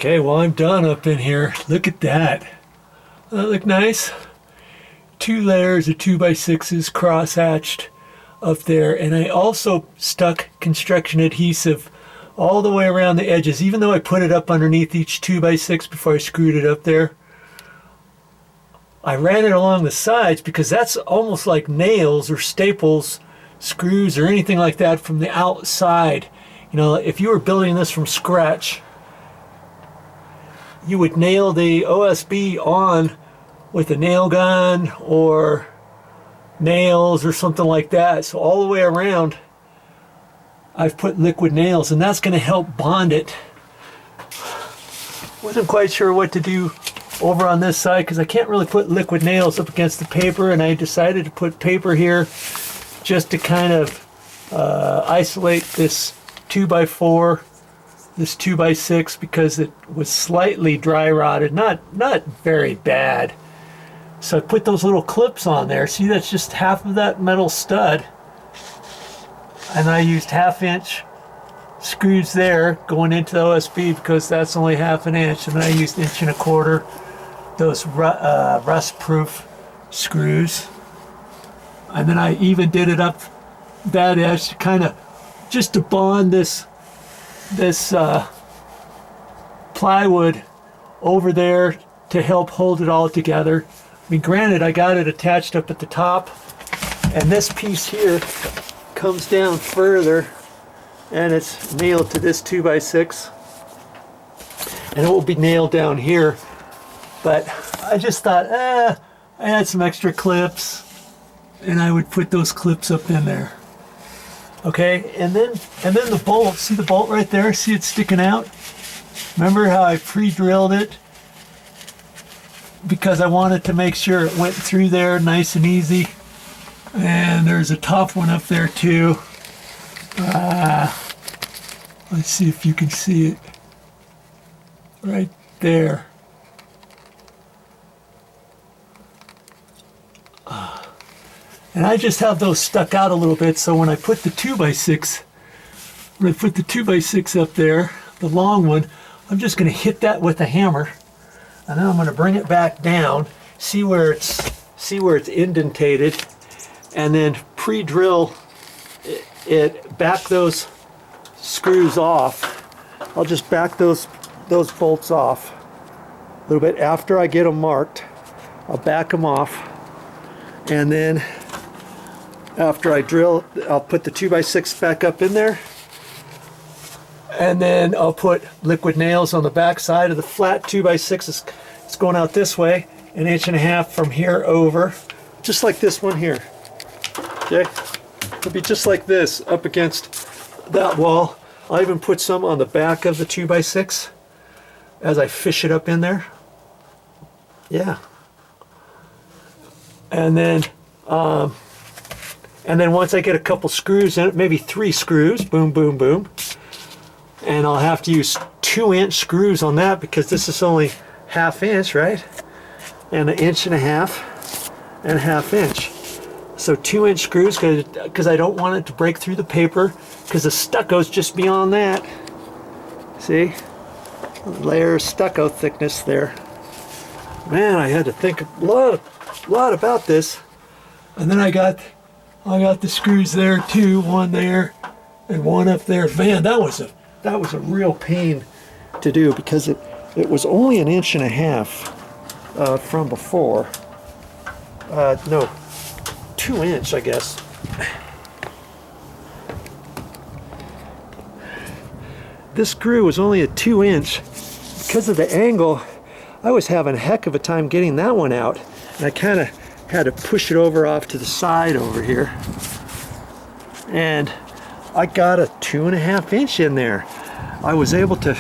Okay, well, I'm done up in here. Look at that. Doesn't that look nice? 2 layers of 2x6s cross-hatched up there, and I also stuck construction adhesive all the way around the edges, even though I put it up underneath each 2x6 before I screwed it up there. I ran it along the sides because that's almost like nails or staples, screws or anything like that from the outside. You know, if you were building this from scratch, you would nail the OSB on with a nail gun or nails or something like that. So all the way around I've put liquid nails, and that's going to help bond it. Wasn't quite sure what to do over on this side because I can't really put liquid nails up against the paper, and I decided to put paper here just to kind of isolate this 2x4, this 2x6, because it was slightly dry rotted, not very bad. So I put those little clips on there. See, that's just half of that metal stud. And I used 1/2 inch screws there going into the OSB because that's only 1/2 inch. And then I used 1 1/4 inch, those rust proof screws. And then I even did it up that edge to kind of, just to bond this plywood over there to help hold it all together. I mean, granted, I got it attached up at the top, and this piece here comes down further, and it's nailed to this 2x6, and it will be nailed down here. But I just thought, I had some extra clips, and I would put those clips up in there. Okay, and then the bolt. See the bolt right there? See it sticking out? Remember how I pre-drilled it? Because I wanted to make sure it went through there nice and easy. And there's a top one up there too. Let's see if you can see it. Right there. And I just have those stuck out a little bit, so when I put the 2x6, up there, the long one, I'm just going to hit that with a hammer, and then I'm going to bring it back down, see where it's indentated, and then pre-drill it, back those screws off. I'll just back those bolts off a little bit after I get them marked. I'll back them off, and then after I drill, I'll put the 2x6 back up in there, and then I'll put liquid nails on the back side of the flat 2x6. It's going out this way, 1.5 inches from here over, just like this one here. Okay, it'll be just like this up against that wall. I'll even put some on the back of the 2x6 as I fish it up in there. Yeah, and then once I get a couple screws in it, maybe 3 screws, boom, boom, boom, and I'll have to use 2-inch screws on that because this is only 1/2 inch, right? And 1.5 inches and 1/2 inch. So 2-inch screws, because I don't want it to break through the paper, because the stucco's just beyond that. See? A layer of stucco thickness there. Man, I had to think a lot about this. And then I got the screws there too, one there and one up there. Man, that was a real pain to do because it was only 1.5 inches from before. No, 2 inch, I guess. This screw was only a 2 inch. Because of the angle, I was having a heck of a time getting that one out, and I kind of had to push it over off to the side over here, and I got a 2.5 inch in there. I was able to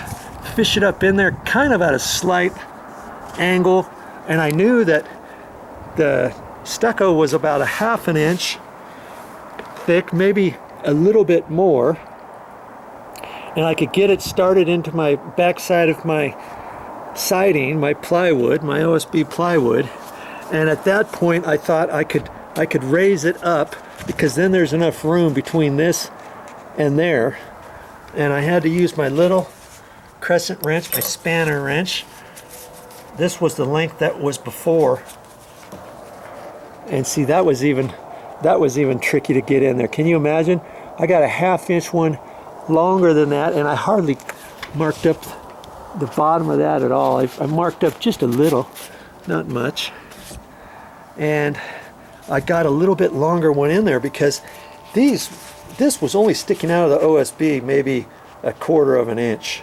fish it up in there kind of at a slight angle, and I knew that the stucco was about 1/2 inch thick, maybe a little bit more, and I could get it started into my backside of my siding, my plywood, my OSB plywood. And at that point I thought I could raise it up, because then there's enough room between this and there. And I had to use my little crescent wrench, my spanner wrench. This was the length that was before. And see, that was even tricky to get in there. Can you imagine? I got a 1/2 inch one longer than that, and I hardly marked up the bottom of that at all. I marked up just a little, not much. And I got a little bit longer one in there because this was only sticking out of the OSB maybe 1/4 of an inch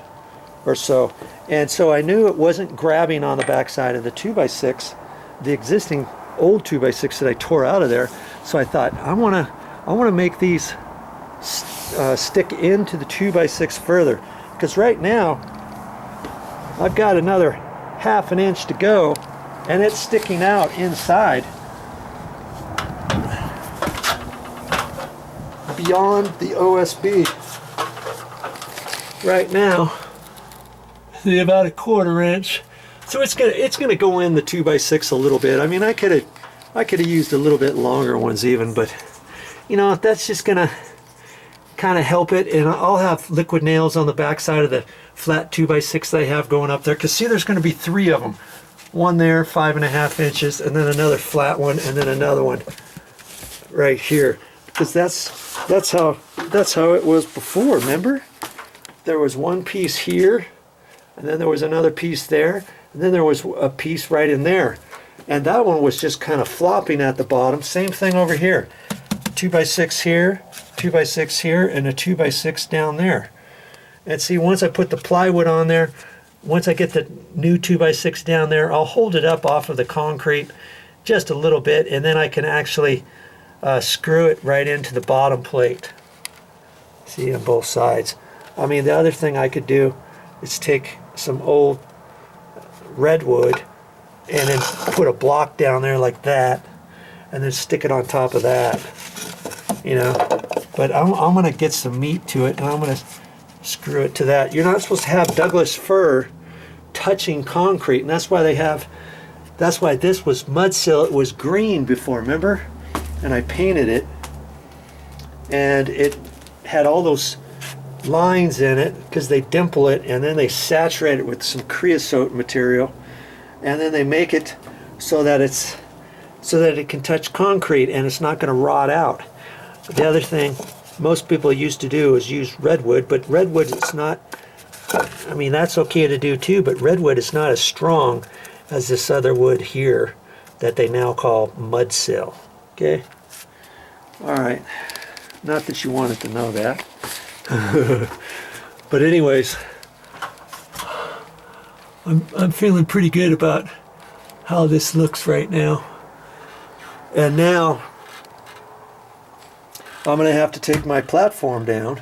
or so. And so I knew it wasn't grabbing on the backside of the 2x6, the existing old 2x6 that I tore out of there. So I thought, I want to make these stick into the 2x6 further, because right now I've got another 1/2 an inch to go, and it's sticking out inside beyond the OSB right now, about 1/4 inch. So it's gonna go in the 2x6 a little bit. I mean, I could have used a little bit longer ones even, but you know, that's just gonna kind of help it. And I'll have liquid nails on the back side of the flat 2x6 that I have going up there, because see, there's going to be 3 of them. One there, 5.5 inches, and then another flat one, and then another one right here, because that's how it was before. Remember, there was one piece here, and then there was another piece there, and then there was a piece right in there, and that one was just kind of flopping at the bottom. Same thing over here, 2x6 here, 2x6 here, and a 2x6 down there. And see, once I put the plywood on there, once I get the new 2x6 down there, I'll hold it up off of the concrete just a little bit, and then I can actually screw it right into the bottom plate. See, on both sides. I mean, the other thing I could do is take some old redwood and then put a block down there like that, and then stick it on top of that, you know. But I'm going to get some meat to it, and I'm going to screw it to that. You're not supposed to have Douglas fir touching concrete, and that's why this was mud sill. It was green before, remember? And I painted it, and it had all those lines in it because they dimple it, and then they saturate it with some creosote material, and then they make it so that it can touch concrete and it's not going to rot out. The other thing most people used to do is use redwood, but redwood is not, I mean, that's okay to do too, but redwood is not as strong as this other wood here that they now call mud sill. Okay? Alright. Not that you wanted to know that. But anyways, I'm feeling pretty good about how this looks right now. And now I'm going to have to take my platform down.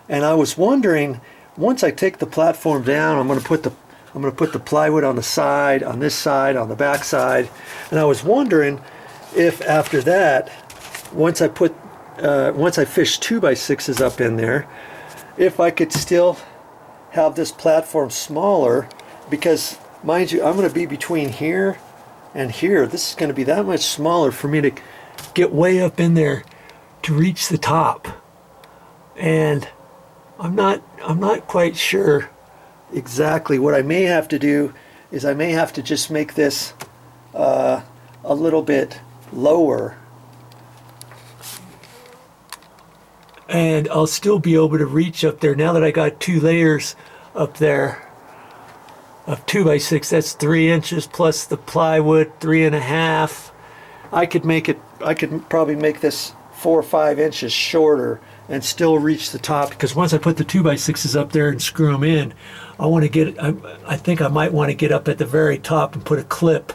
And I was wondering, once I take the platform down, I'm going to put the plywood on the side, on this side, on the back side. And I was wondering if after that, once I fish 2x6s up in there, if I could still have this platform smaller, because mind you, I'm going to be between here and here. This is going to be that much smaller for me to get way up in there to reach the top. And I'm not quite sure exactly. What I may have to do is I may have to just make this a little bit lower, and I'll still be able to reach up there. Now that I got 2 layers up there of 2x6, that's 3 inches plus the plywood 3.5. I could probably make this 4 or 5 inches shorter and still reach the top, because once I put the 2x6s up there and screw them in, I think I might want to get up at the very top and put a clip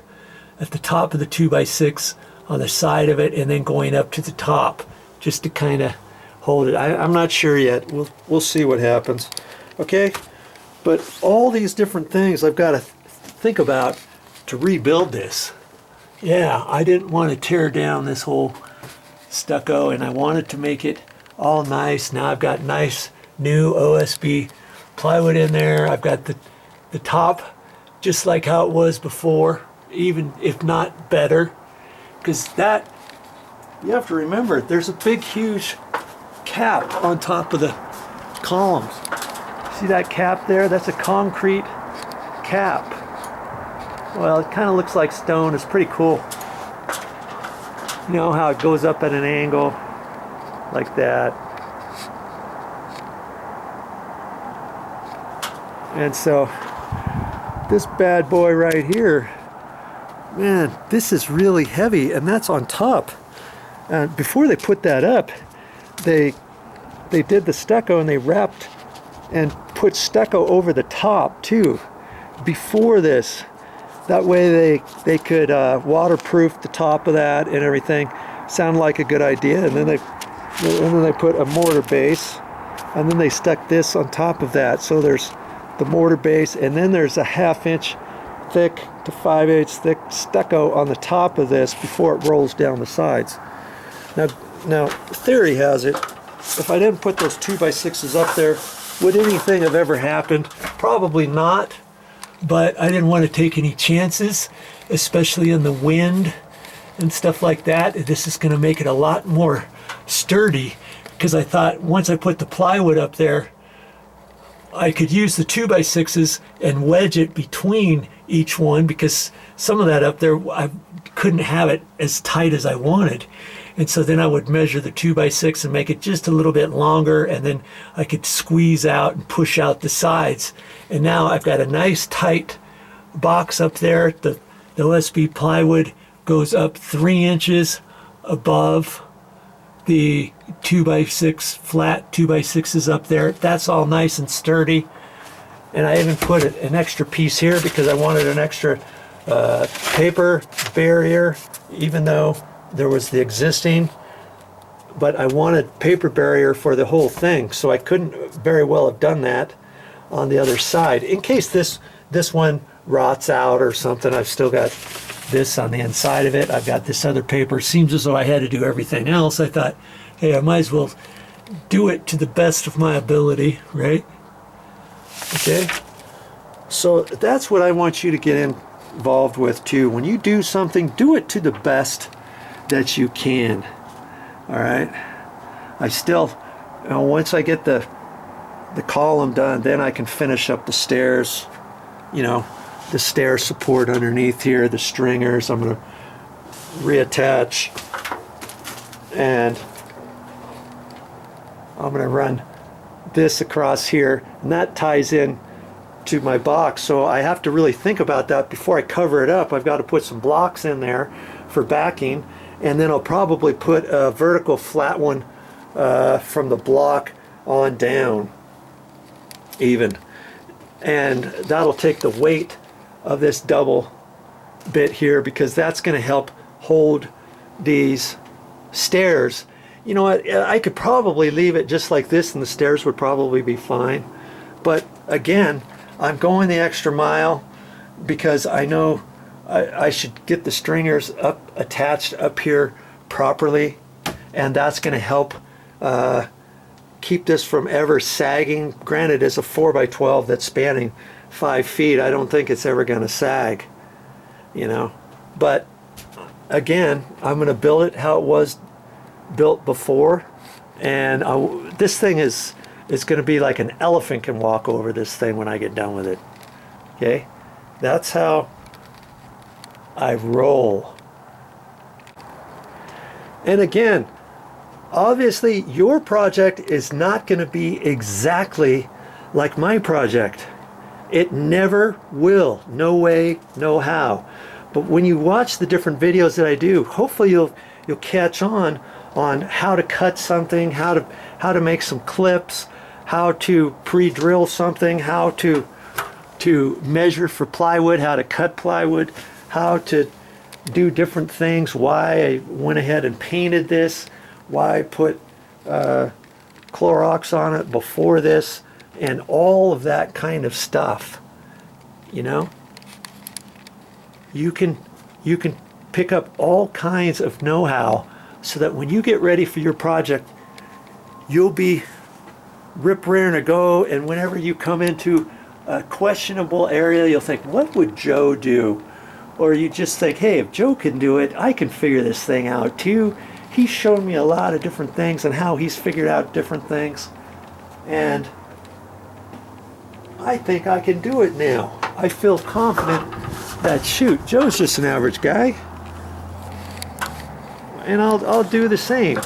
at the top of the 2x6 on the side of it, and then going up to the top just to kind of hold it. I'm not sure yet. We'll see what happens. Okay, but all these different things I've got to think about to rebuild this. Yeah, I didn't want to tear down this whole stucco, and I wanted to make it all nice. Now I've got nice new OSB plywood in there. I've got the top just like how it was before, even if not better, because that, you have to remember, there's a big huge cap on top of the columns. See that cap there? That's a concrete cap. Well, it kind of looks like stone. It's pretty cool. You know how it goes up at an angle like that. And so this bad boy right here, man, this is really heavy, and that's on top. And before they put that up, they did the stucco, and they wrapped and put stucco over the top too before this. That way they could waterproof the top of that and everything. Sounded like a good idea. And then they put a mortar base, and then they stuck this on top of that. So there's the mortar base, and then there's a 1/2 inch thick to 5/8 thick stucco on the top of this before it rolls down the sides. Now theory has it, if I didn't put those 2x6s up there, would anything have ever happened? Probably not, but I didn't want to take any chances, especially in the wind and stuff like that. This is going to make it a lot more sturdy, because I thought once I put the plywood up there, I could use the 2x6s and wedge it between each one, because some of that up there I couldn't have it as tight as I wanted. And so then I would measure the 2x6 and make it just a little bit longer, and then I could squeeze out and push out the sides. And now I've got a nice tight box up there. The OSB plywood goes up 3 inches above the 2x6, flat 2x6s up there. That's all nice and sturdy. And I even put an extra piece here because I wanted an extra paper barrier, even though there was the existing, but I wanted paper barrier for the whole thing, so I couldn't very well have done that on the other side. In case this one rots out or something, I've still got this on the inside of it. I've got this other paper. Seems as though I had to do everything else. I thought, hey, I might as well do it to the best of my ability, right? Okay, so that's what I want you to get involved with too. When you do something, do it to the best that you can. All right, I still, you know, once I get the column done, then I can finish up the stairs, you know, the stair support underneath here, the stringers I'm going to reattach, and I'm going to run this across here, and that ties in to my box. So I have to really think about that before I cover it up. I've got to put some blocks in there for backing, and then I'll probably put a vertical flat one from the block on down even, and that'll take the weight of this double bit here, because that's going to help hold these stairs. You know what, I could probably leave it just like this and the stairs would probably be fine, but again, I'm going the extra mile because I know I should get the stringers attached up here properly, and that's going to help keep this from ever sagging. Granted, it's a 4x12 that's spanning 5 feet. I don't think it's ever going to sag, you know. But again, I'm going to build it how it was built before, and this thing is going to be like an elephant can walk over this thing when I get done with it. Okay, that's how I roll. And again, obviously your project is not going to be exactly like my project. It never will. No way, no how. But when you watch the different videos that I do, hopefully you'll catch on how to cut something, how to make some clips, how to pre-drill something, how to measure for plywood, how to cut plywood, how to do different things, why I went ahead and painted this, why I put Clorox on it before this, and all of that kind of stuff. You know, you can pick up all kinds of know-how so that when you get ready for your project, you'll be rip raring to go, and whenever you come into a questionable area, you'll think, what would Joe do? Or you just think, hey, if Joe can do it, I can figure this thing out too. He's shown me a lot of different things and how he's figured out different things. And I think I can do it now. I feel confident that, shoot, Joe's just an average guy. And I'll do the same.